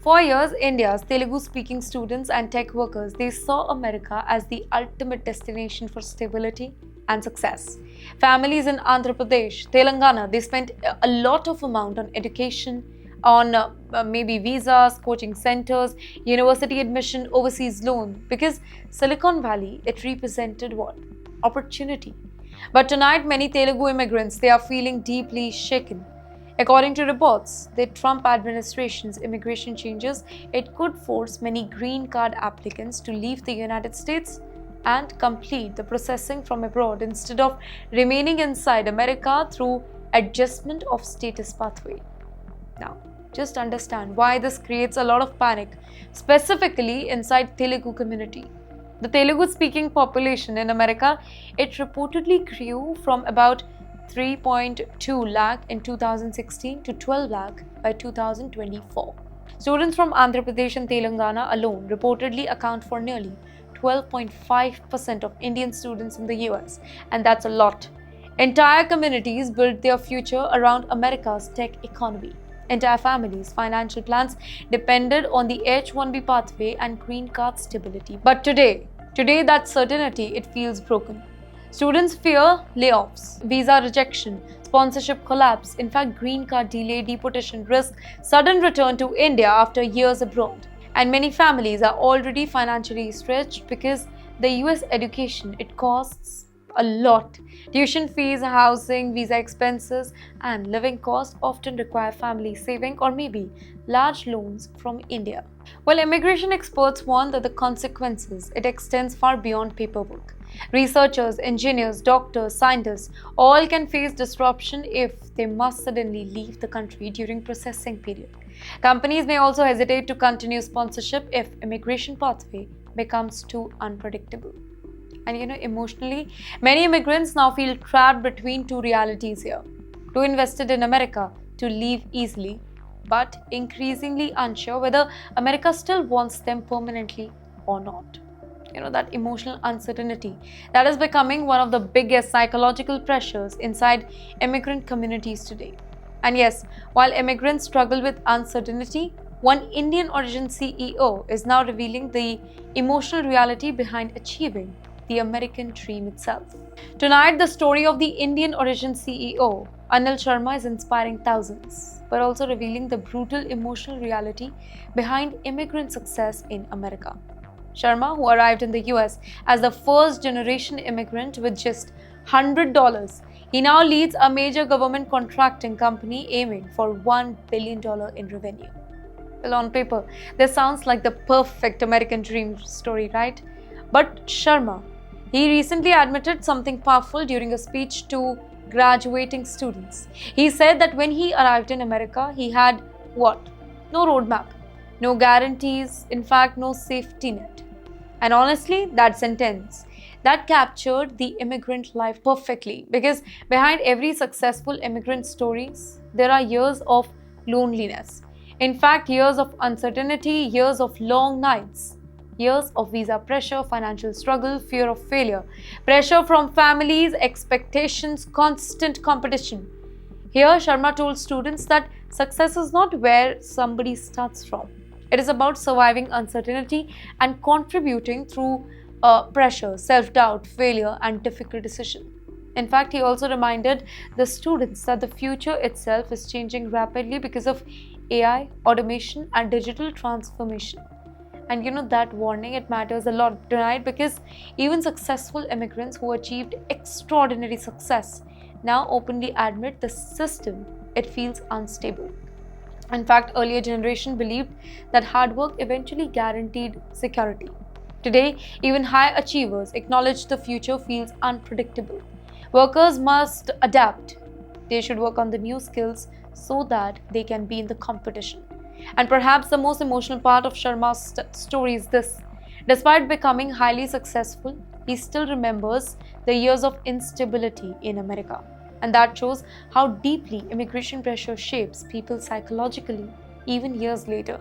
For years, India's Telugu-speaking students and tech workers, they saw America as the ultimate destination for stability and success. Families in Andhra Pradesh, Telangana, they spent a lot of amount on education, on maybe visas, coaching centers, university admission, overseas loan, because Silicon Valley, it represented what? Opportunity. But tonight, many Telugu immigrants, they are feeling deeply shaken. According to reports, the Trump administration's immigration changes, it could force many green card applicants to leave the United States and complete the processing from abroad instead of remaining inside America through adjustment of status pathway. Now, just understand why this creates a lot of panic, specifically inside Telugu community. The Telugu-speaking population in America, it reportedly grew from about 3.2 lakh in 2016 to 12 lakh by 2024. Students from Andhra Pradesh and Telangana alone reportedly account for nearly 12.5% of Indian students in the US, and that's a lot. Entire communities built their future around America's tech economy. Entire families' financial plans depended on the H-1B pathway and green card stability. But today that certainty, it feels broken. Students fear layoffs, visa rejection, sponsorship collapse, in fact green card delay, deportation risk, sudden return to India after years abroad. And many families are already financially stretched because the US education, it costs a lot. Tuition fees, housing, visa expenses, and living costs often require family saving or maybe large loans from India. Well, immigration experts warn that the consequences, it extends far beyond paperwork. Researchers, engineers, doctors, scientists, all can face disruption if they must suddenly leave the country during processing period. Companies may also hesitate to continue sponsorship if immigration pathway becomes too unpredictable. And emotionally, many immigrants now feel trapped between two realities here. Too invested in America to leave easily, but increasingly unsure whether America still wants them permanently or not. That emotional uncertainty, that is becoming one of the biggest psychological pressures inside immigrant communities today. And yes, while immigrants struggle with uncertainty, one Indian origin CEO is now revealing the emotional reality behind achieving the American dream itself. Tonight, the story of the Indian origin CEO, Anil Sharma, is inspiring thousands, but also revealing the brutal emotional reality behind immigrant success in America. Sharma, who arrived in the US as the first generation immigrant with just $100, he now leads a major government contracting company aiming for $1 billion in revenue. Well, on paper, this sounds like the perfect American dream story, right? But Sharma, he recently admitted something powerful during a speech to graduating students. He said that when he arrived in America, he had what? No roadmap, no guarantees, in fact, no safety net. And honestly, that sentence, that captured the immigrant life perfectly, because behind every successful immigrant stories, there are years of loneliness. In fact, years of uncertainty, years of long nights, years of visa pressure, financial struggle, fear of failure, pressure from families, expectations, constant competition. Here, Sharma told students that success is not where somebody starts from. It is about surviving uncertainty and contributing through pressure, self-doubt, failure, and difficult decisions. In fact, he also reminded the students that the future itself is changing rapidly because of AI, automation, and digital transformation. And that warning, it matters a lot tonight because even successful immigrants who achieved extraordinary success now openly admit the system, it feels unstable. In fact, earlier generation believed that hard work eventually guaranteed security. Today, even high achievers acknowledge the future feels unpredictable. Workers must adapt. They should work on the new skills so that they can be in the competition. And perhaps the most emotional part of Sharma's story is this. Despite becoming highly successful, he still remembers the years of instability in America. And that shows how deeply immigration pressure shapes people psychologically, even years later.